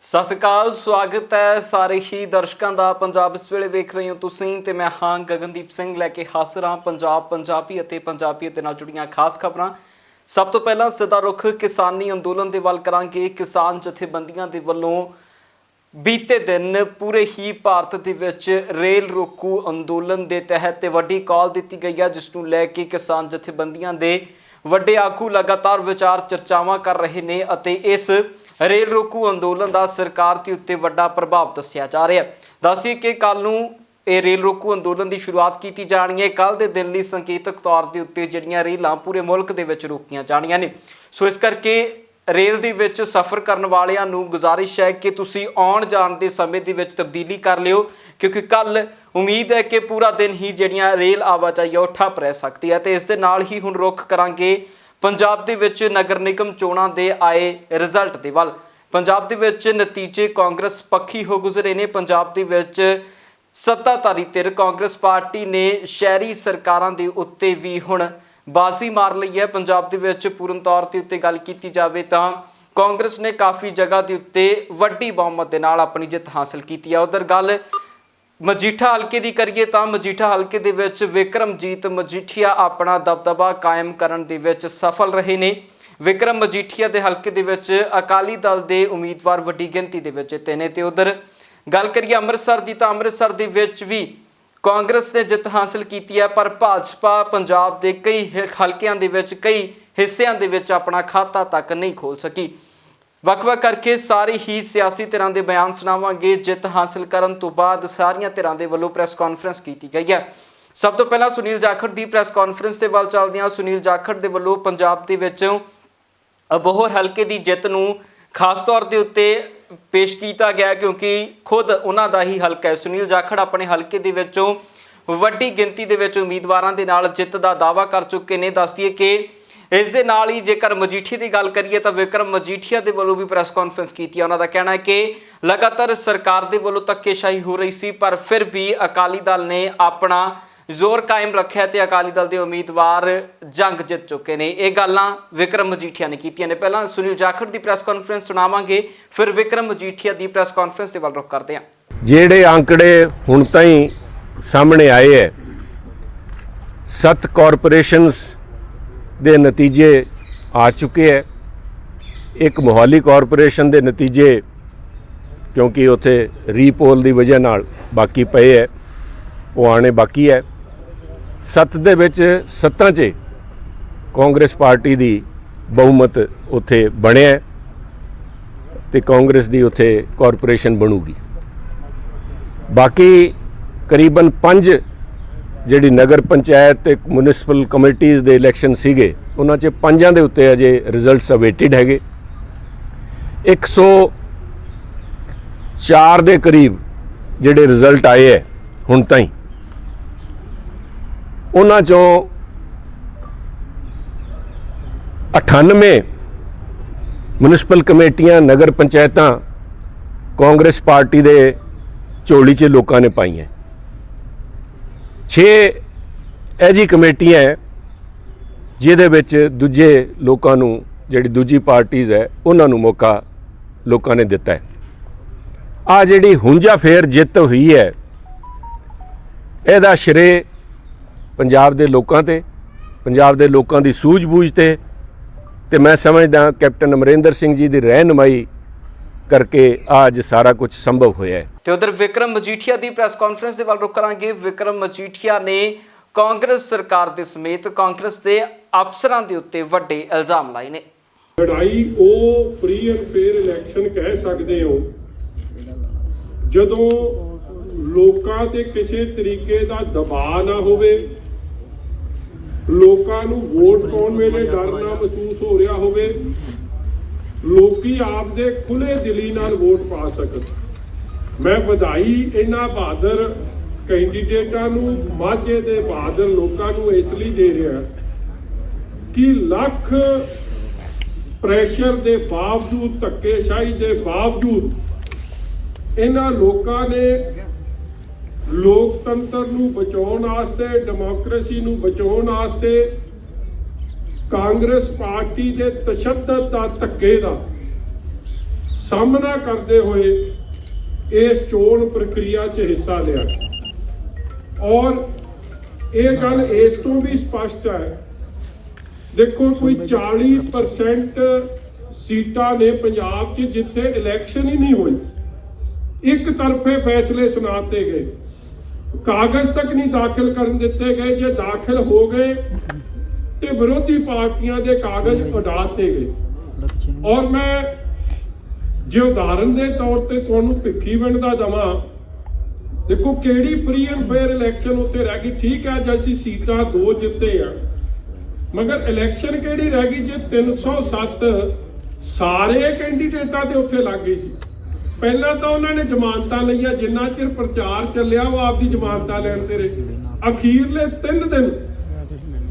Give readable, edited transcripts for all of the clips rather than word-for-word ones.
ਸਤਿ ਸ਼੍ਰੀ ਅਕਾਲ, ਸਵਾਗਤ ਹੈ ਸਾਰੇ ਹੀ ਦਰਸ਼ਕਾਂ ਦਾ। ਪੰਜਾਬ ਇਸ ਵੇਲੇ ਵੇਖ ਰਹੇ ਹੋ ਤੁਸੀਂ ਤੇ ਮੈਂ ਹਾਂ ਗਗਨਦੀਪ ਸਿੰਘ ਲੈ ਕੇ ਹਾਜ਼ਰ ਹਾਂ ਪੰਜਾਬ ਪੰਜਾਬੀ ਅਤੇ ਪੰਜਾਬੀਅਤ ਦੇ ਨਾਲ ਜੁੜੀਆਂ ਖਾਸ ਖਬਰਾਂ। ਸਭ ਤੋਂ ਪਹਿਲਾਂ ਸਿੱਧਾ ਰੁਖ ਕਿਸਾਨੀ ਅੰਦੋਲਨ ਦੇ ਵੱਲ ਕਰਾਂਗੇ। ਕਿਸਾਨ ਜਥੇਬੰਦੀਆਂ ਦੇ ਵੱਲੋਂ ਬੀਤੇ ਦਿਨ ਪੂਰੇ ਹੀ ਭਾਰਤ ਦੇ ਵਿੱਚ ਰੇਲ ਰੋਕੂ ਅੰਦੋਲਨ ਦੇ ਤਹਿਤ ਵੱਡੀ ਕਾਲ ਦਿੱਤੀ ਗਈ ਹੈ, ਜਿਸ ਨੂੰ ਲੈ ਕੇ ਕਿਸਾਨ ਜਥੇਬੰਦੀਆਂ ਦੇ ਵੱਡੇ ਆਗੂ लगातार विचार चर्चावां कर रहे ने ਅਤੇ इस रेल रोकू अंदोलन का सरकार के उत्ते वड्डा प्रभाव दस्सिया जा रहा है। दस्सिए कि कल नूं ਇਹ रेल रोकू अंदोलन की शुरुआत की जानी है। कल के दिन लिए संकेतक तौर के उत्ते जिहड़ियां रेलां पूरे मुल्क दे विच रोकीਆਂ जाणीਆਂ ने। सो इस करके रेल दे विच सफ़र करन वालियां नूं गुजारिश है कि तुसीं आउण जाण दे समय दे विच तब्दीली कर लिओ, क्योंकि कल उम्मीद है कि पूरा दिन ही जिहड़ियां रेल आवाजाही है ठप रह सकती है। तो इस दे नाल ही हुण रुख करांगे पंजाब दे विच नगर निगम चोणां दे आए रिजल्ट दे वल। पंजाब दे विच नतीजे कांग्रेस पक्षी हो गुजरे ने। पंजाब दे विच सत्ताधारी धिर कांग्रेस पार्टी ने शहरी सरकारां दे उत्ते भी हुण बाजी मार लई है। पंजाब दे विच पूर्ण तौर ते उत्ते गल कीती जावे तां कांग्रेस ने काफ़ी जगह दे उत्ते वड्डी बहुमत दे नाल अपनी जित हासिल कीती है। उधर गल मजीठा हल्के की करिए तां मजीठा हल्के दे विच विक्रमजीत मजीठिया अपना दबदबा कायम करन दे विच सफल रहे ने। विक्रम मजीठिया दे हल्के दे विच अकाली दल दे उम्मीदवार वड्डी गिनती दे विच जिते ने। ते उधर गल करिए अमृतसर की तां अमृतसर दे विच भी कांग्रेस ने जित हासिल की है, पर भाजपा पंजाब के कई हल्कों के विच कई हिस्सों के विच अपना खाता तक नहीं खोल सकी। वख-वख करके सारी ही सियासी धिरां दे बयान सुनावांगे। जित हासिल करन तो बाद सारियां धिरां दे वल्लों प्रैस कॉन्फ्रेंस की गई है। सब तो पहला सुनील जाखड़ की प्रैस कॉन्फ्रेंस के वल चलदे हां। सुनील जाखड़ दे वल्लों पंजाब दे विच अबोहर हल्के की जित नूं खास तौर के उत्ते पेश किया गया, क्योंकि खुद उन्हां दा ही हल्का है। सुनील जाखड़ अपने हल्के दे विचों वड्डी गिनती दे विच उम्मीदवारां दे नाल जित दा दावा कर चुके ने। दस दईए कि इस दे नाल ही जेकर मजीठिया की गल करिए तो विक्रम मजीठिया के वलों भी प्रैस कॉन्फ्रेंस की। उन्हों का कहना है कि लगातार सरकार के वलों धक्केशाही हो रही सी, पर फिर भी अकाली दल ने अपना जोर कायम रखा है। अकाली दल के उम्मीदवार जंग जित चुके हैं। ये गल्लां विक्रम मजीठिया ने कीतियां ने। पहला सुनील जाखड़ की प्रैस कॉन्फ्रेंस सुनावांगे, फिर विक्रम मजीठिया की प्रैस कॉन्फ्रेंस के वल रुख करते हैं। ਜਿਹੜੇ आंकड़े हुण ताईं सामने आए है, 7 कॉरपोरेशनस ਦੇ ਨਤੀਜੇ आ चुके है। एक मोहाली कॉरपोरेशन ਦੇ ਨਤੀਜੇ क्योंकि ਉੱਥੇ रीपोल ਦੀ वजह ਨਾਲ बाकी पए है, वो आने बाकी है। 7 ਦੇ ਵਿੱਚ 7 'ਚ ਕਾਂਗਰਸ ਪਾਰਟੀ ਦੀ ਬਹੁਮਤ ਉੱਥੇ ਬਣਿਆ ਤੇ ਕਾਂਗਰਸ ਦੀ ਉੱਥੇ ਕਾਰਪੋਰੇਸ਼ਨ ਬਣੂਗੀ। ਬਾਕੀ ਕਰੀਬਨ 5 ਜਿਹੜੀ ਨਗਰ ਪੰਚਾਇਤ ਤੇ ਮਿਊਨਿਸਪਲ ਕਮੇਟੀਜ਼ ਦੇ ਇਲੈਕਸ਼ਨ ਸੀਗੇ, ਉਹਨਾਂ 'ਚ 5 ਦੇ ਉੱਤੇ ਅਜੇ ਰਿਜ਼ਲਟਸ ਅਵੇਟਡ ਹੈਗੇ। 104 ਦੇ ਕਰੀਬ ਜਿਹੜੇ ਰਿਜ਼ਲਟ ਆਏ ਹੈ ਹੁਣ ਤਾਈਂ, ਉਹਨਾਂ 'ਚੋਂ 98 ਮਿਊਨਿਸਪਲ ਕਮੇਟੀਆਂ ਨਗਰ ਪੰਚਾਇਤਾਂ ਕਾਂਗਰਸ ਪਾਰਟੀ ਦੇ ਝੋਲੀ 'ਚ ਲੋਕਾਂ ਨੇ ਪਾਈਆਂ। 6 ਐਜੀ ਕਮੇਟੀਆਂ ਹੈ ਜਿਹਦੇ ਵਿੱਚ ਦੂਜੇ ਲੋਕਾਂ ਨੂੰ, ਜਿਹੜੀ ਦੂਜੀ ਪਾਰਟੀਜ਼ ਹੈ, ਉਹਨਾਂ ਨੂੰ ਮੌਕਾ ਲੋਕਾਂ ਨੇ ਦਿੱਤਾ ਹੈ। ਆ ਜਿਹੜੀ ਹੁੰਜਾ ਫੇਰ ਜਿੱਤ ਹੋਈ ਹੈ, ਇਹਦਾ ਸ਼੍ਰੇ ਪੰਜਾਬ ਦੇ ਲੋਕਾਂ ਤੇ, ਪੰਜਾਬ ਦੇ ਲੋਕਾਂ ਦੀ ਸੂਝ-ਬੂਝ ਤੇ ਮੈਂ ਸਮਝਦਾ ਕੈਪਟਨ ਅਮਰਿੰਦਰ ਸਿੰਘ ਜੀ ਦੀ ਰਹਿਨੁਮਾਈ करके आज सारा कुछ संभव होया है। तो उधर विक्रम मजीठिया की प्रैस कॉन्फ्रेंस के वल रुख करांगे। विक्रम मजीठिया ने कांग्रेस सरकार के समेत कांग्रेस के अफसरां दे उत्ते वड्डे इल्जाम लाए ने। लड़ाई वो फ्री एंड फेयर इलैक्शन कह सकते हो जदों लोकां ते किसी तरीके का दबाव ना होवे, लोकां नूं वोट पाउण वेले डर ना महसूस हो रहा होवे, लोकी आपदे खुले दिली नाल वोट पा सकन। मैं बधाई इन्हां बहादुर कैंडीडेटां नूं, माझे दे बहादुर लोकां नूं इसलिए दे रहा कि लख प्रेशर दे बावजूद, धक्केशाही दे बावजूद इन्हां लोकां ने लोकतंत्र नूं बचाउण वास्ते, डेमोक्रेसी नूं बचाउण वास्ते कांग्रेस पार्टी के तशद्दद का धक्के का ਸਾਹਮਣਾ ਕਰਦੇ ਹੋਏ ਇਸ ਚੋਣ ਪ੍ਰਕਿਰਿਆ 'ਚ ਹਿੱਸਾ ਲਿਆ ਔਰ ਇਹ ਗੱਲ ਇਸ ਤੋਂ ਵੀ ਸਪਸ਼ਟ ਹੈ। ਦੇਖੋ ਕੋਈ 40% ਸੀਟਾਂ ਨੇ ਪੰਜਾਬ 'ਚ ਜਿੱਥੇ ਇਲੈਕਸ਼ਨ ਹੀ ਨਹੀਂ ਹੋਈ, ਇੱਕ ਤਰਫੇ ਫੈਸਲੇ ਸੁਣਾਤੇ ਗਏ, ਕਾਗਜ਼ ਤੱਕ ਨਹੀਂ ਦਾਖਲ ਕਰਨ ਦਿੱਤੇ ਗਏ। ਜੇ ਦਾਖਲ ਹੋ ਗਏ ਤੇ ਵਿਰੋਧੀ ਪਾਰਟੀਆਂ ਦੇ ਕਾਗਜ਼ ਉਡਾਤੇ ਗਏ। ਔਰ ਮੈਂ ਜੇ ਉਦਾਹਰਨ ਦੇ ਤੌਰ ਤੇ ਤੁਹਾਨੂੰ ਭਿੱਖੀਵਿੰਡ ਦਾ ਦਵਾਂ, ਦੇਖੋ ਕਿਹੜੀ ਫ੍ਰੀ ਐਂਡ ਫੇਅਰ ਇਲੈਕਸ਼ਨ ਉੱਤੇ ਰਹਿ ਗਈ। ਠੀਕ ਹੈ ਜੇ ਅਸੀਂ ਸੀਟਾਂ 2 ਜਿੱਤੇ ਆ, ਮਗਰ ਇਲੈਕਸ਼ਨ ਕਿਹੜੀ ਰਹਿ ਗਈ ਜੇ 307 ਸਾਰੇ ਕੈਂਡੀਡੇਟਾਂ ਦੇ ਉੱਥੇ ਲੱਗ ਗਈ ਸੀ। ਪਹਿਲਾਂ ਤਾਂ ਉਹਨਾਂ ਨੇ ਜ਼ਮਾਨਤਾਂ ਲਈਆਂ, ਜਿੰਨਾ ਚਿਰ ਪ੍ਰਚਾਰ ਚੱਲਿਆ ਉਹ ਆਪਦੀ ਜ਼ਮਾਨਤਾਂ ਲੈਣ ਤੇ ਰਹੇ। ਅਖੀਰਲੇ 3 ਦਿਨ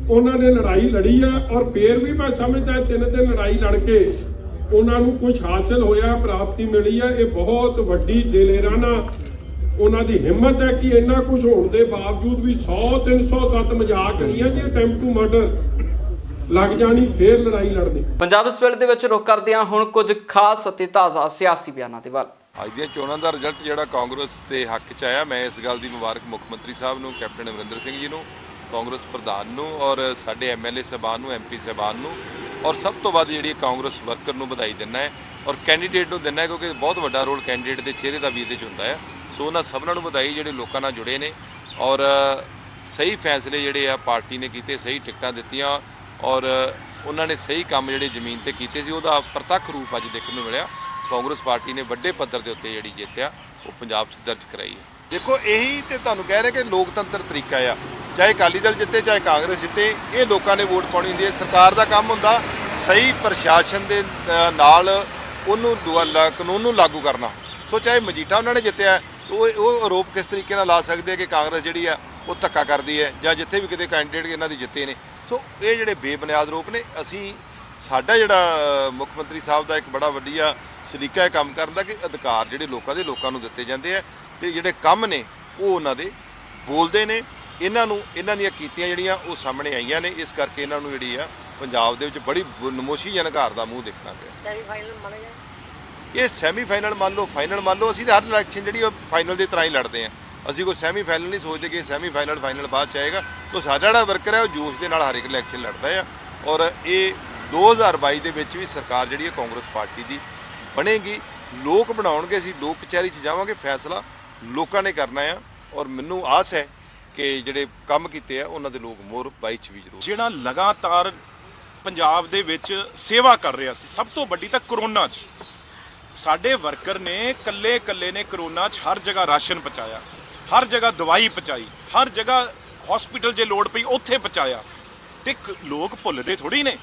ਉਹਨਾਂ ਨੇ ਲੜਾਈ ਲੜੀ ਆ ਔਰ ਫੇਰ ਵੀ ਮੈਂ ਸਮਝਦਾ 3 ਦਿਨ ਲੜਾਈ ਲੜ ਕੇ ਉਹਨਾਂ ਨੂੰ ਕੁਝ ਹਾਸਲ ਹੋਇਆ, ਪ੍ਰਾਪਤੀ ਮਿਲੀ ਆ। ਇਹ ਬਹੁਤ ਵੱਡੀ ਦਿਲੇਰਾਨਾ ਉਹਨਾਂ ਦੀ ਹਿੰਮਤ ਹੈ ਕਿ ਇੰਨਾ ਕੁਝ ਹੋਣ ਦੇ ਬਾਵਜੂਦ ਵੀ 307 ਮਜ਼ਾਕ ਨਹੀਂ ਹੈ ਜੀ, ਅਟੈਂਪਟ ਟੂ ਮਰਡਰ ਲੱਗ ਜਾਣੀ, ਫੇਰ ਲੜਾਈ ਲੜਨੀ। ਪੰਜਾਬ ਇਸ ਵੇਲੇ ਦੇ ਵਿੱਚ ਰੁਕ ਕਰਦੇ ਹਾਂ ਹੁਣ ਕੁਝ ਖਾਸ ਅਤੇ ਤਾਜ਼ਾ ਸਿਆਸੀ ਬਿਆਨਾਂ ਦੇ ਵੱਲ। ਅੱਜ ਦੀਆਂ ਚੋਣਾਂ ਦਾ ਰਿਜ਼ਲਟ ਜਿਹੜਾ ਕਾਂਗਰਸ ਦੇ ਹੱਕ 'ਚ ਆਇਆ, ਮੈਂ ਇਸ ਗੱਲ ਦੀ ਮੁਬਾਰਕ ਮੁੱਖ ਮੰਤਰੀ ਸਾਹਿਬ ਨੂੰ, ਕੈਪਟਨ ਅਮਰਿੰਦਰ ਸਿੰਘ ਜੀ ਨੂੰ, ਕਾਂਗਰਸ ਪ੍ਰਧਾਨ ਨੂੰ ਔਰ ਸਾਡੇ ਐਮਐਲਏ ਸਾਹਿਬਾਨ ਨੂੰ, ਐਮਪੀ ਸਾਹਿਬਾਨ ਨੂੰ ਔਰ ਸਭ ਤੋਂ ਵੱਧ ਜਿਹੜੀ ਕਾਂਗਰਸ ਵਰਕਰ ਨੂੰ ਵਧਾਈ ਦਿੰਦਾ ਹੈ ਔਰ ਕੈਂਡੀਡੇਟ ਨੂੰ ਦਿੰਦਾ ਹੈ, ਕਿਉਂਕਿ ਬਹੁਤ ਵੱਡਾ ਰੋਲ ਕੈਂਡੀਡੇਟ ਦੇ ਚਿਹਰੇ ਦਾ ਵੀ ਇਹਦੇ 'ਚ ਹੁੰਦਾ ਹੈ। ਸੋ ਉਹਨਾਂ ਸਭਨਾਂ ਨੂੰ ਵਧਾਈ ਜਿਹੜੇ ਲੋਕਾਂ ਨਾਲ ਜੁੜੇ ਨੇ ਔਰ ਸਹੀ ਫੈਸਲੇ ਜਿਹੜੇ ਆ ਪਾਰਟੀ ਨੇ ਕੀਤੇ, ਸਹੀ ਟਿਕਟਾਂ ਦਿੱਤੀਆਂ ਔਰ ਉਹਨਾਂ ਨੇ ਸਹੀ ਕੰਮ ਜਿਹੜੇ ਜ਼ਮੀਨ ਤੇ ਕੀਤੇ ਸੀ, ਉਹਦਾ ਪ੍ਰਤੱਖ ਰੂਪ ਅੱਜ ਦੇਖਣ ਨੂੰ ਮਿਲਿਆ। ਕਾਂਗਰਸ ਪਾਰਟੀ ਨੇ ਵੱਡੇ ਪੱਧਰ ਦੇ ਉੱਤੇ ਜਿਹੜੀ ਜਿੱਤ ਆ ਉਹ ਪੰਜਾਬ 'ਚ ਦਰਜ ਕਰਾਈ ਹੈ। ਦੇਖੋ ਇਹੀ ਤੇ ਤੁਹਾਨੂੰ ਕਹਿ ਰਹੇ ਕਿ ਲੋਕਤੰਤਰ ਤਰੀਕਾ ਆ, ਚਾਹੇ ਅਕਾਲੀ ਦਲ ਜਿੱਤੇ ਚਾਹੇ ਕਾਂਗਰਸ ਜਿੱਤੇ, ਇਹ ਲੋਕਾਂ ਨੇ ਵੋਟ ਪਾਉਣੀ ਹੁੰਦੀ ਹੈ। ਸਰਕਾਰ ਦਾ ਕੰਮ ਹੁੰਦਾ ਸਹੀ ਪ੍ਰਸ਼ਾਸਨ ਦੇ ਨਾਲ ਉਹਨੂੰ ਕਾਨੂੰਨ ਨੂੰ ਲਾਗੂ ਕਰਨਾ। ਸੋ ਚਾਹੇ ਮਜੀਠਾ ਉਹਨਾਂ ਨੇ ਜਿੱਤਿਆ, ਉਹ ਆਰੋਪ ਕਿਸ ਤਰੀਕੇ ਨਾਲ ਲਾ ਸਕਦੇ ਆ ਕਿ ਕਾਂਗਰਸ ਜਿਹੜੀ ਆ ਉਹ ਧੱਕਾ ਕਰਦੀ ਹੈ ਜਾਂ ਜਿੱਥੇ ਵੀ ਕਿਤੇ ਕੈਂਡੀਡੇਟ ਇਹਨਾਂ ਦੀ ਜਿੱਤੇ ਨੇ। ਸੋ ਇਹ ਜਿਹੜੇ ਬੇਬੁਨਿਆਦ ਆਰੋਪ ਨੇ, ਸਾਡਾ ਜਿਹੜਾ ਮੁੱਖ ਮੰਤਰੀ ਸਾਹਿਬ ਦਾ ਇੱਕ ਬੜਾ ਵਧੀਆ ਸਲੀਕਾ ਹੈ ਕੰਮ ਕਰਨ ਦਾ ਕਿ ਅਧਿਕਾਰ ਜਿਹੜੇ ਲੋਕਾਂ ਨੂੰ ਦਿੱਤੇ ਜਾਂਦੇ ਆ ਤੇ ਜਿਹੜੇ ਕੰਮ ਨੇ ਉਹ ਉਹਨਾਂ ਦੇ ਬੋਲਦੇ ਨੇ। ਇਹਨਾਂ ਦੀਆਂ ਕੀਤੀਆਂ ਜਿਹੜੀਆਂ ਉਹ ਸਾਹਮਣੇ ਆਈਆਂ ਨੇ, ਇਸ ਕਰਕੇ ਇਹਨਾਂ ਨੂੰ ਜਿਹੜੀ ਆ ਪੰਜਾਬ ਦੇ ਵਿੱਚ ਬੜੀ ਨਮੋਸ਼ੀਜਨਕ ਹਾਰ ਦਾ ਮੂੰਹ ਦੇਖਣਾ ਪਿਆ। ਇਹ ਸੈਮੀ ਫਾਈਨਲ ਮੰਨ ਲਓ, ਫਾਈਨਲ ਮੰਨ ਲਓ, ਅਸੀਂ ਤਾਂ ਹਰ ਇਲੈਕਸ਼ਨ ਜਿਹੜੀ ਉਹ ਫਾਈਨਲ ਦੀ ਤਰ੍ਹਾਂ ਹੀ ਲੜਦੇ ਹਾਂ। ਅਸੀਂ ਕੋਈ ਸੈਮੀ ਫਾਈਨਲ ਨਹੀਂ ਸੋਚਦੇ ਕਿ ਸੈਮੀ ਫਾਈਨਲ ਬਾਅਦ 'ਚ ਆਏਗਾ। ਤਾਂ ਸਾਡਾ ਜਿਹੜਾ ਵਰਕਰ ਹੈ ਉਹ ਜੋਸ਼ ਦੇ ਨਾਲ ਹਰ ਇੱਕ ਇਲੈਕਸ਼ਨ ਲੜਦਾ ਆ ਔਰ ਇਹ 2022 ਦੇ ਵਿੱਚ ਵੀ ਸਰਕਾਰ ਜਿਹੜੀ ਹੈ ਕਾਂਗਰਸ ਪਾਰਟੀ ਦੀ ਬਣੇਗੀ। ਲੋਕ ਬਣਾਉਣਗੇ, ਅਸੀਂ ਲੋਕ ਕਚਹਿਰੀ 'ਚ ਜਾਵਾਂਗੇ, ਫੈਸਲਾ ਲੋਕਾਂ ਨੇ ਕਰਨਾ ਆ ਔਰ ਮੈਨੂੰ ਆਸ ਹੈ ਕਿ ਜਿਹੜੇ ਕੰਮ ਕੀਤੇ ਆ ਉਹਨਾਂ ਦੇ ਲੋਕ ਮੋਹਰ 22 'ਚ ਵੀ ਜ਼ਰੂਰ। ਜਿਹੜਾ ਲਗਾਤਾਰ ਪੰਜਾਬ ਦੇ ਵਿੱਚ ਸੇਵਾ ਕਰ ਰਿਹਾ ਸੀ, ਸਭ ਤੋਂ ਵੱਡੀ ਤਾਂ ਕਰੋਨਾ 'ਚ ਸਾਡੇ ਵਰਕਰ ਨੇ ਕੱਲੇ ਨੇ ਕਰੋਨਾ 'ਚ ਹਰ ਜਗ੍ਹਾ ਰਾਸ਼ਨ ਪਹੁੰਚਾਇਆ, ਹਰ ਜਗ੍ਹਾ ਦਵਾਈ ਪਹੁੰਚਾਈ, ਹਰ ਜਗ੍ਹਾ ਹਸਪੀਟਲ ਜੇ ਲੋੜ ਪਈ ਉੱਥੇ ਪਹੁੰਚਾਇਆ। ਤੇ ਲੋਕ ਭੁੱਲਦੇ ਥੋੜੀ ਨੇ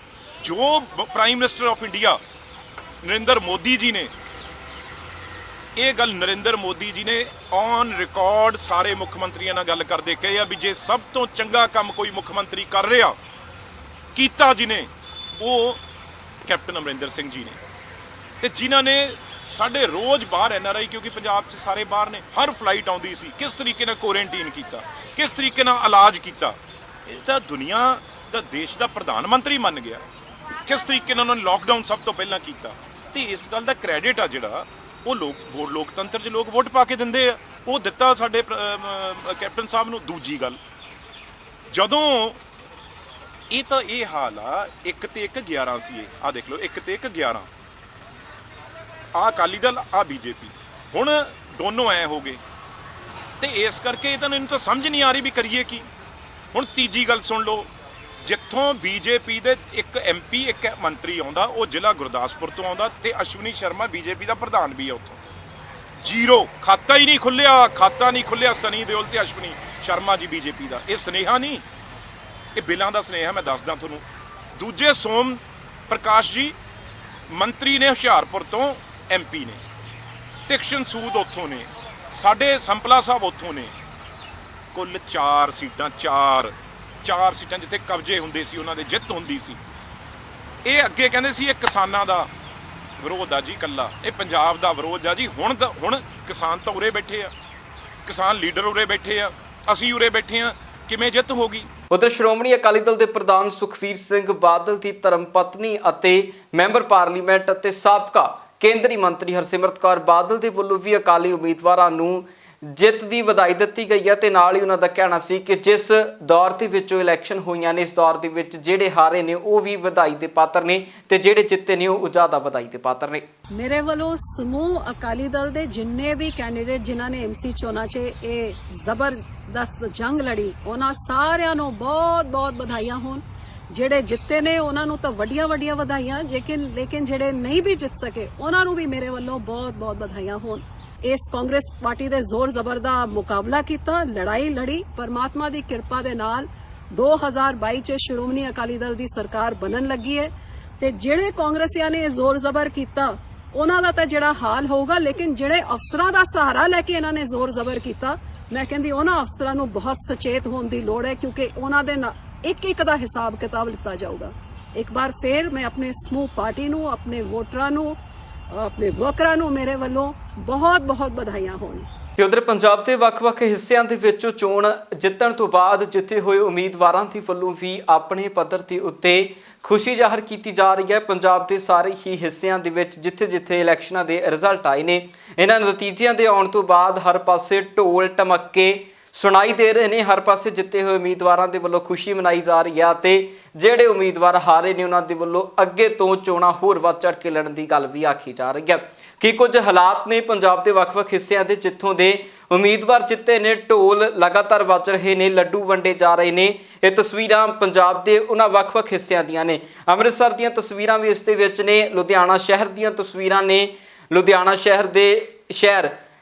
ਜੋ prime minister of India Narendra Modi ji ਨੇ ਇਹ ਗੱਲ ਨਰਿੰਦਰ ਮੋਦੀ ਜੀ ਨੇ ਔਨ ਰਿਕਾਰਡ ਸਾਰੇ ਮੁੱਖ ਮੰਤਰੀਆਂ ਨਾਲ ਗੱਲ ਕਰਦੇ ਕਹੇ ਆ ਵੀ ਜੇ ਸਭ ਤੋਂ ਚੰਗਾ ਕੰਮ ਕੋਈ ਮੁੱਖ ਮੰਤਰੀ ਕਰ ਰਿਹਾ ਕੀਤਾ ਜਿਹਨੇ ਉਹ ਕੈਪਟਨ ਅਮਰਿੰਦਰ ਸਿੰਘ ਜੀ ਨੇ, ਤੇ ਜਿਨ੍ਹਾਂ ਨੇ ਸਾਡੇ ਰੋਜ਼ ਬਾਹਰ ਐਨਆਰਆਈ, ਕਿਉਂਕਿ ਪੰਜਾਬ 'ਚ ਸਾਰੇ ਬਾਹਰ ਨੇ, ਹਰ ਫਲਾਈਟ ਆਉਂਦੀ ਸੀ, ਕਿਸ ਤਰੀਕੇ ਨਾਲ ਕੁਆਰੰਟਾਈਨ ਕੀਤਾ, ਕਿਸ ਤਰੀਕੇ ਨਾਲ ਇਲਾਜ ਕੀਤਾ। ਇਹ ਤਾਂ ਦੁਨੀਆ ਦਾ ਦੇਸ਼ ਦਾ ਪ੍ਰਧਾਨ ਮੰਤਰੀ ਮੰਨ ਗਿਆ, ਕਿਸ ਤਰੀਕੇ ਨਾਲ ਉਹਨਾਂ ਨੇ ਲਾਕਡਾਊਨ ਸਭ ਤੋਂ ਪਹਿਲਾਂ ਕੀਤਾ। ਤੇ ਇਸ ਗੱਲ ਦਾ ਕ੍ਰੈਡਿਟ ਆ ਜਿਹੜਾ ਉਹ ਲੋਕਤੰਤਰ 'ਚ ਲੋਕ ਵੋਟ ਪਾ ਕੇ ਦਿੰਦੇ ਆ, ਉਹ ਦਿੱਤਾ ਸਾਡੇ ਕੈਪਟਨ ਸਾਹਿਬ ਨੂੰ। ਦੂਜੀ ਗੱਲ, ਜਦੋਂ ਇਹ ਤਾਂ ਇਹ ਹਾਲ ਆ 1 ਤੇ 1 11 ਸੀ, ਇਹ ਆ ਦੇਖ ਲਓ 1 ਤੇ 1 11, ਆ ਅਕਾਲੀ ਦਲ ਆ ਬੀਜੇਪੀ, ਹੁਣ ਦੋਨੋਂ ਐ ਹੋ ਗਏ। ਤੇ ਇਸ ਕਰਕੇ ਇਹਨੂੰ ਤਾਂ ਸਮਝ ਨਹੀਂ ਆ ਰਹੀ ਵੀ ਕਰੀਏ ਕੀ। ਹੁਣ ਤੀਜੀ ਗੱਲ ਸੁਣ ਲਓ, ਜਿੱਥੋਂ ਬੀਜੇਪੀ ਦੇ ਇੱਕ ਐਮਪੀ ਇੱਕ ਮੰਤਰੀ ਆਉਂਦਾ ਉਹ ਜ਼ਿਲ੍ਹਾ ਗੁਰਦਾਸਪੁਰ ਤੋਂ ਆਉਂਦਾ ਤੇ ਅਸ਼ਵਨੀ ਸ਼ਰਮਾ ਬੀਜੇਪੀ ਦਾ ਪ੍ਰਧਾਨ ਵੀ ਆ, ਉੱਥੋਂ ਜ਼ੀਰੋ, ਖਾਤਾ ਹੀ ਨਹੀਂ ਖੁੱਲਿਆ ਸਨੀ ਦਿਓਲ ਤੇ ਅਸ਼ਵਨੀ ਸ਼ਰਮਾ ਜੀ ਬੀਜੇਪੀ ਦਾ। ਇਹ ਸੁਨੇਹਾ ਨਹੀਂ, ਇਹ ਬਿੱਲਾਂ ਦਾ ਸੁਨੇਹਾ ਮੈਂ ਦੱਸਦਾ ਤੁਹਾਨੂੰ। ਦੂਜੇ ਸੋਮ ਪ੍ਰਕਾਸ਼ ਜੀ ਮੰਤਰੀ ਨੇ ਹੁਸ਼ਿਆਰਪੁਰ ਤੋਂ, ਐਮਪੀ ਨੇ, ਤਿਕਸ਼ਨ ਸੂਦ ਉੱਥੋਂ ਨੇ, ਸਾਡੇ ਸੰਪਲਾ ਸਾਹਿਬ ਉੱਥੋਂ ਨੇ। ਕੁੱਲ 4 ਸੀਟਾਂ, 4 ਸੀਟਾਂ ਜਿੱਥੇ ਕਬਜ਼ੇ ਹੁੰਦੇ ਸੀ ਉਹਨਾਂ ਦੇ ਜਿੱਤ ਹੁੰਦੀ ਸੀ। ਇਹ ਅੱਗੇ ਕਹਿੰਦੇ ਸੀ ਇਹ ਕਿਸਾਨਾਂ ਦਾ ਵਿਰੋਧ ਆ ਜੀ, ਇਕੱਲਾ ਇਹ ਪੰਜਾਬ ਦਾ ਵਿਰੋਧ ਆ ਜੀ। ਹੁਣ ਕਿਸਾਨ ਤਾਂ ਉਰੇ ਬੈਠੇ ਆ, ਕਿਸਾਨ ਲੀਡਰ ਉਰੇ ਬੈਠੇ ਆ, ਅਸੀਂ ਉਰੇ ਬੈਠੇ ਆ, ਕਿਵੇਂ ਜਿੱਤ ਹੋ ਗਈ। ਉਧਰ ਸ਼੍ਰੋਮਣੀ ਅਕਾਲੀ ਦਲ ਦੇ ਪ੍ਰਧਾਨ ਸੁਖਬੀਰ ਸਿੰਘ ਬਾਦਲ ਦੀ ਧਰਮ ਪਤਨੀ ਅਤੇ ਮੈਂਬਰ ਪਾਰਲੀਮੈਂਟ ਅਤੇ ਸਾਬਕਾ ਕੇਂਦਰੀ ਮੰਤਰੀ ਹਰਸਿਮਰਤ ਕੌਰ ਬਾਦਲ ਦੇ ਵੱਲੋਂ ਵੀ ਅਕਾਲੀ ਉਮੀਦਵਾਰਾਂ ਨੂੰ ਜਿੱਤ ਦੀ ਵਧਾਈ ਦਿੱਤੀ ਗਈ ਹੈ ਤੇ ਨਾਲ ਹੀ ਉਹਨਾਂ ਦਾ ਕਹਿਣਾ ਸੀ ਕਿ ਜਿਸ ਦੌਰ ਦੇ ਵਿੱਚ ਇਲੈਕਸ਼ਨ ਹੋਈਆਂ ਨੇ ਇਸ ਦੌਰ ਦੇ ਵਿੱਚ ਜਿਹੜੇ ਹਾਰੇ ਨੇ ਉਹ ਵੀ ਵਧਾਈ ਦੇ ਪਾਤਰ ਨੇ ਤੇ ਜਿਹੜੇ ਜਿੱਤੇ ਨੇ ਉਹ ਜ਼ਿਆਦਾ ਵਧਾਈ ਦੇ ਪਾਤਰ ਨੇ। ਮੇਰੇ ਵੱਲੋਂ ਸਮੂਹ ਅਕਾਲੀ ਦਲ ਦੇ ਜਿੰਨੇ ਵੀ ਕੈਂਡੀਡੇਟ ਜਿਨ੍ਹਾਂ ਨੇ ਐਮਸੀ ਚੋਣਾਂ 'ਚ ਇਹ ਜ਼ਬਰਦਸਤ ਜੰਗ ਲੜੀ ਉਹਨਾਂ ਸਾਰਿਆਂ ਨੂੰ ਬਹੁਤ ਵਧਾਈਆਂ ਹੋਣ। ਜਿਹੜੇ ਜਿੱਤੇ ਨੇ ਉਹਨਾਂ ਨੂੰ ਤਾਂ ਵੱਡੀਆਂ ਵਧਾਈਆਂ, ਲੇਕਿਨ ਜਿਹੜੇ ਨਹੀਂ ਵੀ ਜਿੱਤ ਸਕੇ ਉਹਨਾਂ ਨੂੰ ਵੀ ਮੇਰੇ ਵੱਲੋਂ ਬਹੁਤ ਵਧਾਈਆਂ ਹੋਣ। ਇਸ ਕਾਂਗਰਸ ਪਾਰਟੀ ਦੇ ਜ਼ੋਰ ਜ਼ਬਰ ਦਾ ਮੁਕਾਬਲਾ ਕੀਤਾ, ਲੜਾਈ ਲੜੀ, ਪਰਮਾਤਮਾ ਦੀ ਕਿਰਪਾ ਦੇ ਨਾਲ 2022 ਚ ਸ਼੍ਰੋਮਣੀ ਅਕਾਲੀ ਦਲ ਦੀ ਸਰਕਾਰ ਬਣਨ ਲੱਗੀ ਹੈ ਤੇ ਜਿਹੜੇ ਕਾਂਗਰਸੀਆਂ ਨੇ ਜ਼ੋਰ ਜ਼ਬਰ ਕੀਤਾ ਉਹਨਾਂ ਦਾ ਤਾਂ ਜਿਹੜਾ ਹਾਲ ਹੋਊਗਾ, ਲੇਕਿਨ ਜਿਹੜੇ ਅਫਸਰਾਂ ਦਾ ਸਹਾਰਾ ਲੈ ਕੇ ਇਹਨਾਂ ਨੇ ਜ਼ੋਰ ਜ਼ਬਰ ਕੀਤਾ, ਮੈਂ ਕਹਿੰਦੀ ਉਹਨਾਂ ਅਫਸਰਾਂ ਨੂੰ ਬਹੁਤ ਸੁਚੇਤ ਹੋਣ ਦੀ ਲੋੜ ਹੈ ਕਿਉਂਕਿ ਉਹਨਾਂ ਦੇ ਇੱਕ ਦਾ ਹਿਸਾਬ ਕਿਤਾਬ ਲਿੱਤਾ ਜਾਊਗਾ। ਇੱਕ ਵਾਰ ਫੇਰ ਮੈਂ ਆਪਣੇ ਸਮੂਹ ਪਾਰਟੀ ਨੂੰ, ਆਪਣੇ ਵੋਟਰਾਂ ਨੂੰ, ਆਪਣੇ ਵਰਕਰਾਂ ਨੂੰ ਮੇਰੇ ਵੱਲੋਂ ਬਹੁਤ ਵਧਾਈਆਂ ਹੋਣ। ਤੇ ਉਧਰ ਪੰਜਾਬ ਦੇ ਵੱਖ-ਵੱਖ ਹਿੱਸਿਆਂ ਦੇ ਵਿੱਚੋਂ ਚੋਣ ਜਿੱਤਣ ਤੋਂ ਬਾਅਦ ਜਿੱਤੇ ਹੋਏ ਉਮੀਦਵਾਰਾਂ ਦੇ ਵੱਲੋਂ ਵੀ ਆਪਣੇ ਪੱਧਰ ਦੇ ਉੱਤੇ ਖੁਸ਼ੀ ਜ਼ਾਹਰ ਕੀਤੀ ਜਾ ਰਹੀ ਹੈ। ਪੰਜਾਬ ਦੇ ਸਾਰੇ ਹੀ ਹਿੱਸਿਆਂ ਦੇ ਵਿੱਚ ਜਿੱਥੇ ਇਲੈਕਸ਼ਨਾਂ ਦੇ ਰਿਜ਼ਲਟ ਆਏ ਨੇ, ਇਹਨਾਂ ਨਤੀਜਿਆਂ ਦੇ ਆਉਣ ਤੋਂ ਬਾਅਦ ਹਰ ਪਾਸੇ ਢੋਲ ਢਮੱਕੇ ਸੁਣਾਈ ਦੇ ਰਹੇ ਨੇ। ਹਰ ਪਾਸੇ ਜਿੱਤੇ ਹੋਏ ਉਮੀਦਵਾਰਾਂ ਦੇ ਵੱਲੋਂ ਖੁਸ਼ੀ ਮਨਾਈ ਜਾ ਰਹੀ ਹੈ ਤੇ ਜਿਹੜੇ ਉਮੀਦਵਾਰ ਹਾਰੇ ਨੇ ਉਹਨਾਂ ਦੇ ਵੱਲੋਂ ਅੱਗੇ ਤੋਂ ਚੋਣਾਂ ਹੋਰ ਵੱਧ ਚੜ੍ਹ ਕੇ ਲੜਨ ਦੀ ਗੱਲ ਵੀ ਆਖੀ ਜਾ ਰਹੀ ਹੈ। ਕਿ ਕੁਝ ਹਾਲਾਤ ਨੇ ਪੰਜਾਬ ਦੇ ਵੱਖ-ਵੱਖ ਹਿੱਸਿਆਂ ਦੇ ਜਿੱਥੋਂ ਦੇ ਉਮੀਦਵਾਰ ਜਿੱਤੇ ਨੇ, ਢੋਲ ਲਗਾਤਾਰ ਵੱਜ ਰਹੇ ਨੇ, ਲੱਡੂ ਵੰਡੇ ਜਾ ਰਹੇ ਨੇ। ਇਹ ਤਸਵੀਰਾਂ ਪੰਜਾਬ ਦੇ ਉਹਨਾਂ ਵੱਖ-ਵੱਖ ਹਿੱਸਿਆਂ ਦੀਆਂ ਨੇ। ਅੰਮ੍ਰਿਤਸਰ ਦੀਆਂ ਤਸਵੀਰਾਂ ਵੀ ਇਸ ਦੇ ਵਿੱਚ ਨੇ, ਲੁਧਿਆਣਾ ਸ਼ਹਿਰ ਦੀਆਂ ਤਸਵੀਰਾਂ ਨੇ। ਲੁਧਿਆਣਾ ਸ਼ਹਿਰ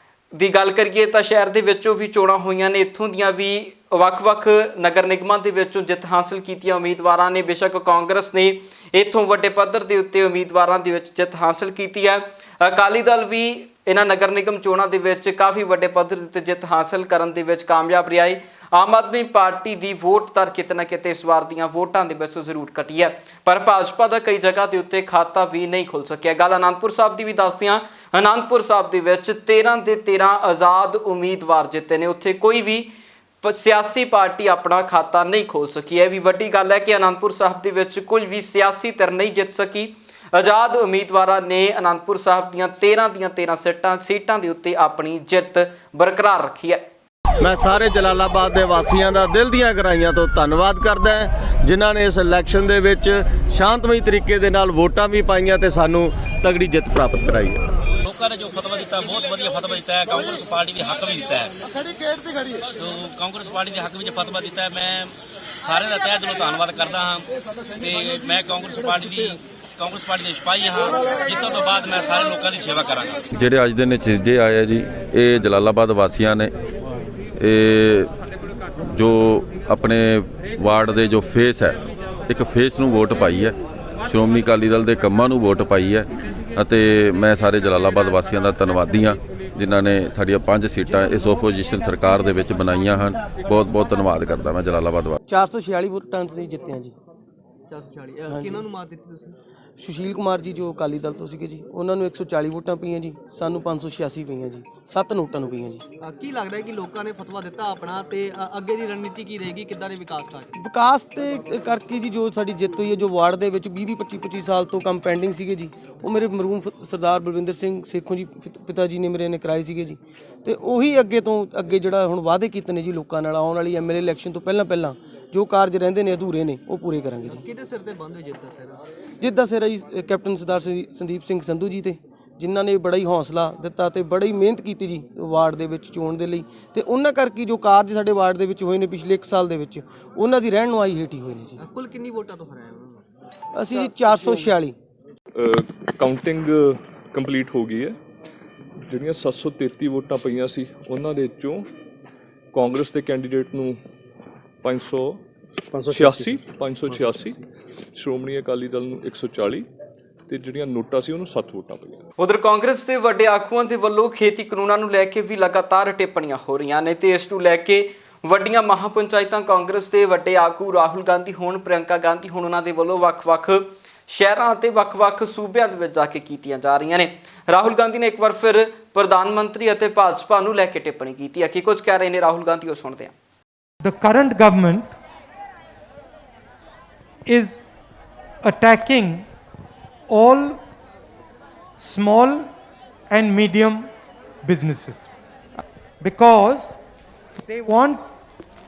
ਦੀ ਗੱਲ ਕਰੀਏ ਤਾਂ ਸ਼ਹਿਰ ਦੇ ਵਿੱਚੋਂ ਵੀ ਚੋਣਾਂ ਹੋਈਆਂ ਨੇ। ਇੱਥੋਂ ਦੀਆਂ ਵੀ ਵੱਖ-ਵੱਖ ਨਗਰ ਨਿਗਮਾਂ ਦੇ ਵਿੱਚੋਂ ਜਿੱਤ ਹਾਸਲ ਕੀਤੀਆਂ ਉਮੀਦਵਾਰਾਂ ਨੇ। ਬੇਸ਼ੱਕ ਕਾਂਗਰਸ ਨੇ ਇੱਥੋਂ ਵੱਡੇ ਪੱਧਰ ਦੇ ਉੱਤੇ ਉਮੀਦਵਾਰਾਂ ਦੇ ਵਿੱਚ ਜਿੱਤ ਹਾਸਲ ਕੀਤੀ ਹੈ। ਅਕਾਲੀ ਦਲ ਵੀ ਇਹਨਾਂ ਨਗਰ ਨਿਗਮ ਚੋਣਾਂ ਦੇ ਵਿੱਚ ਕਾਫੀ ਵੱਡੇ ਪੱਧਰ ਦੇ ਉੱਤੇ ਜਿੱਤ ਹਾਸਲ ਕਰਨ ਦੇ ਵਿੱਚ ਕਾਮਯਾਬ ਰਿਹਾ ਹੈ। ਆਮ ਆਦਮੀ ਪਾਰਟੀ ਦੀ ਵੋਟ ਦਰ ਕਿਤੇ ਨਾ ਕਿਤੇ ਇਸ ਵਾਰ ਦੀਆਂ ਵੋਟਾਂ ਦੇ ਵਿੱਚ ਜ਼ਰੂਰ ਘਟੀ ਹੈ, ਪਰ ਭਾਜਪਾ ਦਾ ਕਈ ਜਗ੍ਹਾ ਦੇ ਉੱਤੇ ਖਾਤਾ ਵੀ ਨਹੀਂ ਖੁੱਲ ਸਕਿਆ। ਗੱਲ ਅਨੰਦਪੁਰ ਸਾਹਿਬ ਦੀ ਵੀ ਦੱਸਦੇ ਹਾਂ। ਅਨੰਦਪੁਰ ਸਾਹਿਬ ਦੇ ਵਿੱਚ 13 ਦੇ 13 ਆਜ਼ਾਦ ਉਮੀਦਵਾਰ ਜਿੱਤੇ ਨੇ। ਉੱਥੇ ਕੋਈ ਵੀ ਸਿਆਸੀ ਪਾਰਟੀ ਆਪਣਾ ਖਾਤਾ ਨਹੀਂ ਖੋਲ ਸਕੀ। ਇਹ ਵੀ ਵੱਡੀ ਗੱਲ ਹੈ ਕਿ ਅਨੰਦਪੁਰ ਸਾਹਿਬ ਦੇ ਵਿੱਚ ਕੋਈ ਵੀ ਸਿਆਸੀ ਧਿਰ ਨਹੀਂ ਜਿੱਤ ਸਕੀ। ਆਜ਼ਾਦ ਉਮੀਦਵਾਰਾਂ ਨੇ ਅਨੰਦਪੁਰ ਸਾਹਿਬ ਦੀਆਂ 13 ਸੀਟਾਂ ਦੇ ਉੱਤੇ ਆਪਣੀ ਜਿੱਤ ਬਰਕਰਾਰ ਰੱਖੀ ਹੈ। ਮੈਂ ਸਾਰੇ ਜਲਾਲਾਬਾਦ ਦੇ ਵਾਸੀਆਂ ਦਾ ਦਿਲ ਦੀਆਂ ਗਹਿਰਾਈਆਂ ਤੋਂ ਧੰਨਵਾਦ ਕਰਦਾ ਹਾਂ ਜਿਨ੍ਹਾਂ ਨੇ ਇਸ ਇਲੈਕਸ਼ਨ ਦੇ ਵਿੱਚ ਸ਼ਾਂਤਮਈ ਤਰੀਕੇ ਦੇ ਨਾਲ ਵੋਟਾਂ ਵੀ ਪਾਈਆਂ ਤੇ ਸਾਨੂੰ ਤਗੜੀ ਜਿੱਤ ਪ੍ਰਾਪਤ ਕਰਾਈ ਹੈ। ਲੋਕਾਂ ਨੇ ਜੋ ਫਤਵਾ ਦਿੱਤਾ ਬਹੁਤ ਵਧੀਆ ਫਤਵਾ ਦਿੱਤਾ ਹੈ। ਕਾਂਗਰਸ ਪਾਰਟੀ ਦੇ ਹੱਕ ਵਿੱਚ ਦਿੱਤਾ ਹੈ। ਕਾਂਗਰਸ ਪਾਰਟੀ ਦੇ ਹੱਕ ਵਿੱਚ ਫਤਵਾ ਦਿੱਤਾ ਹੈ। ਮੈਂ ਸਾਰਿਆਂ ਦਾ ਤਹਿ ਦਿਲੋਂ ਧੰਨਵਾਦ ਕਰਦਾ ਹਾਂ ਤੇ ਮੈਂ ਕਾਂਗਰਸ ਪਾਰਟੀ ਦੇ ਸਿਪਾਹੀ ਹਾਂ। ਜਿੱਤੋਂ ਤੋਂ ਬਾਅਦ ਮੈਂ ਸਾਰੇ ਲੋਕਾਂ ਦੀ ਸੇਵਾ ਕਰਾਂਗਾ। ਜਿਹੜੇ ਅੱਜ ਦੇ ਨਤੀਜੇ ਆਏ ਆ ਜੀ, ਇਹ ਜਲਾਲਾਬਾਦ ਵਾਸੀਆਂ ਨੇ ਇਹ ਜੋ ਆਪਣੇ ਵਾਰਡ ਦੇ ਜੋ ਫੇਸ ਹੈ, ਇੱਕ ਫੇਸ ਨੂੰ ਵੋਟ ਪਾਈ ਹੈ, ਸ਼੍ਰੋਮਣੀ ਅਕਾਲੀ ਦਲ ਦੇ ਕੰਮਾਂ ਨੂੰ ਵੋਟ ਪਾਈ ਹੈ ਅਤੇ ਮੈਂ ਸਾਰੇ ਜਲਾਲਾਬਾਦ ਵਾਸੀਆਂ ਦਾ ਧੰਨਵਾਦੀ ਹਾਂ ਜਿਨ੍ਹਾਂ ਨੇ ਸਾਡੀਆਂ 5 ਸੀਟਾਂ ਇਸ ਓਪੋਜੀਸ਼ਨ ਸਰਕਾਰ ਦੇ ਵਿੱਚ ਬਣਾਈਆਂ ਹਨ। ਬਹੁਤ ਧੰਨਵਾਦ ਕਰਦਾ ਮੈਂ ਜਲਾਲਾਬਾਦ ਵਾਸੀ। 446 ਵੋਟਾਂ ਤੁਸੀਂ ਜਿੱਤੇ ਆ ਜੀ। 446 ਕਿਹਨਾਂ ਨੂੰ ਮਾਰ ਦਿੱਤੀ ਤੁਸੀਂ? ਸੁਸ਼ੀਲ ਕੁਮਾਰ ਜੀ ਜੋ ਅਕਾਲੀ ਦਲ ਤੋਂ ਸੀਗੇ ਜੀ, ਉਹਨਾਂ ਨੂੰ 140 ਵੋਟਾਂ ਪਈਆਂ ਜੀ, ਸਾਨੂੰ 586 ਪਈਆਂ ਜੀ, 7 ਨੋਟਾਂ ਨੂੰ ਪਈਆਂ ਜੀ। ਕੀ ਲੱਗਦਾ ਹੈ ਕਿ ਲੋਕਾਂ ਨੇ ਫਤਵਾ ਦਿੱਤਾ ਆਪਣਾ ਤੇ ਅੱਗੇ ਦੀ ਰਣਨੀਤੀ ਕੀ ਰਹੇਗੀ? ਕਿੱਦਾਂ ਦੇ ਵਿਕਾਸ ਤੇ ਕਰਕੇ ਜੀ ਜੋ ਸਾਡੀ ਜਿੱਤ ਹੋਈ ਹੈ, ਜੋ ਵਾਰਡ ਦੇ ਵਿੱਚ 20-25 ਸਾਲ ਤੋਂ ਕੰਮ ਪੈਂਡਿੰਗ ਸੀਗੇ ਜੀ, ਉਹ ਮੇਰੇ ਮਰਹੂਮ ਸਰਦਾਰ ਬਲਵਿੰਦਰ ਸਿੰਘ ਸੇਖੋਂ ਜੀ ਪਿਤਾ ਜੀ ਨੇ ਮੇਰੇ ਨੇ ਕਰਾਏ ਸੀਗੇ ਜੀ। ਤੇ ਉਹੀ ਅੱਗੇ ਜਿਹੜਾ ਹੁਣ ਵਾਅਦੇ ਕੀਤੇ ਨੇ ਜੀ ਲੋਕਾਂ ਨਾਲ, ਆਉਣ ਵਾਲੀ ਐਮਐਲਏ ਇਲੈਕਸ਼ਨ ਤੋਂ ਪਹਿਲਾਂ ਜੋ ਕਾਰਜ ਰਹਿੰਦੇ ਨੇ ਅਧੂਰੇ ਨੇ ਉਹ ਪੂਰੇ ਕਰਾਂਗੇ ਜੀ। ਕਿਹਦੇ ਸਿਰ ਤੇ ਬੰਦ ਹੋਈ ਜਿੱਤ ਦਾ ਸਿਰ ਜੀ ਕੈਪਟਨ ਸਰਦਾਰ ਸੰਦੀਪ ਸਿੰਘ ਸੰਧੂ ਜੀ ਤੇ, ਜਿਨ੍ਹਾਂ ਨੇ ਬੜਾ ਹੀ ਹੌਸਲਾ ਦਿੱਤਾ ਤੇ ਬੜੀ ਮਿਹਨਤ ਕੀਤੀ ਜੀ ਵਾਰਡ ਦੇ ਵਿੱਚ ਚੋਣ ਦੇ ਲਈ। ਤੇ ਉਹਨਾਂ ਕਰਕੇ ਜੋ ਕਾਰਜ ਸਾਡੇ ਵਾਰਡ ਦੇ ਵਿੱਚ ਹੋਏ ਨੇ ਪਿਛਲੇ 1 ਸਾਲ ਦੇ ਵਿੱਚ, ਉਹਨਾਂ ਦੀ ਰਹਿਨੁਮਾਈ ਹੇਠੀ ਹੋਏ ਨੇ ਜੀ। ਕੁੱਲ ਕਿੰਨੀ ਵੋਟਾਂ ਤੋਂ ਹਰਾਇਆ ਉਹਨਾਂ ਨੂੰ? ਅਸੀਂ 446। ਕਾਊਂਟਿੰਗ ਕੰਪਲੀਟ ਹੋ ਗਈ ਹੈ। ਜਿਹੜੀਆਂ 733 ਵੋਟਾਂ ਪਈਆਂ ਸੀ ਉਹਨਾਂ ਦੇ ਵਿੱਚੋਂ ਕਾਂਗਰਸ ਦੇ ਕੈਂਡੀਡੇਟ ਨੂੰ 586, ਸ਼੍ਰੋਮਣੀ ਅਕਾਲੀ ਦਲ ਨੂੰ 140 ਤੇ ਜਿਹੜੀਆਂ ਨੋਟਾਂ ਸੀ ਉਹਨੂੰ 7 ਵੋਟਾਂ ਪਈਆਂ। ਉਧਰ ਕਾਂਗਰਸ ਦੇ ਵੱਡੇ ਆਗੂਆਂ ਦੇ ਵੱਲੋਂ ਖੇਤੀ ਕਾਨੂੰਨਾਂ ਨੂੰ ਲੈ ਕੇ ਵੀ ਲਗਾਤਾਰ ਟਿੱਪਣੀਆਂ ਹੋ ਰਹੀਆਂ ਨੇ ਤੇ ਇਸ ਨੂੰ ਲੈ ਕੇ ਵੱਡੀਆਂ ਮਹਾਪੰਚਾਇਤਾਂ ਕਾਂਗਰਸ ਦੇ ਵੱਡੇ ਆਗੂ ਰਾਹੁਲ ਗਾਂਧੀ ਹੋਣ, ਪ੍ਰਿਯੰਕਾ ਗਾਂਧੀ ਹੋਣ, ਉਹਨਾਂ ਦੇ ਵੱਲੋਂ ਵੱਖ-ਵੱਖ ਸ਼ਹਿਰਾਂ ਅਤੇ ਵੱਖ-ਵੱਖ ਸੂਬਿਆਂ ਦੇ ਵਿੱਚ ਜਾ ਕੇ ਕੀਤੀਆਂ ਜਾ ਰਹੀਆਂ ਨੇ। ਰਾਹੁਲ ਗਾਂਧੀ ਨੇ ਇੱਕ ਵਾਰ ਫਿਰ ਪ੍ਰਧਾਨ ਮੰਤਰੀ ਅਤੇ ਭਾਜਪਾ ਨੂੰ ਲੈ ਕੇ ਟਿੱਪਣੀ ਕੀਤੀ ਹੈ। ਕੀ ਕੁਝ ਕਹਿ ਰਹੇ ਨੇ ਰਾਹੁਲ ਗਾਂਧੀ, ਉਹ ਸੁਣਦੇ ਹਾਂ। The current government is attacking all small and medium businesses, because they want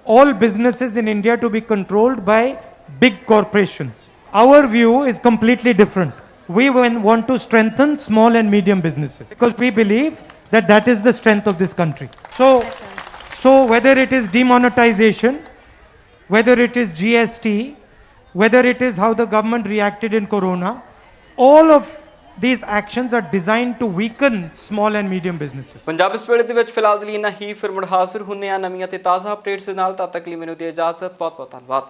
all businesses in India to be controlled by big corporations. Our view is completely different. We want to strengthen small and medium businesses because we believe that that is the strength of this country. So whether it is demonetization, whether it is GST, whether it is how the government reacted in Corona, all of these actions are designed to weaken small and medium businesses. Punjab ਇਸ ਵੇਲੇ ਦੇ ਵਿੱਚ ਫਿਲਹਾਲ ਦੇ ਲਈ ਇੰਨਾ ਹੀ। ਫਿਰ ਮੁੜ ਹਾਜ਼ਰ ਹੁੰਨੇ ਆ ਨਵੀਆਂ ਤੇ ਤਾਜ਼ਾ ਅਪਡੇਟਸ ਦੇ ਨਾਲ। ਤਦ ਤੱਕ ਲਈ ਮੈਨੂੰ ਦਿਓ ਇਜਾਜ਼ਤ। ਬਹੁਤ ਬਹੁਤ ਧੰਨਵਾਦ।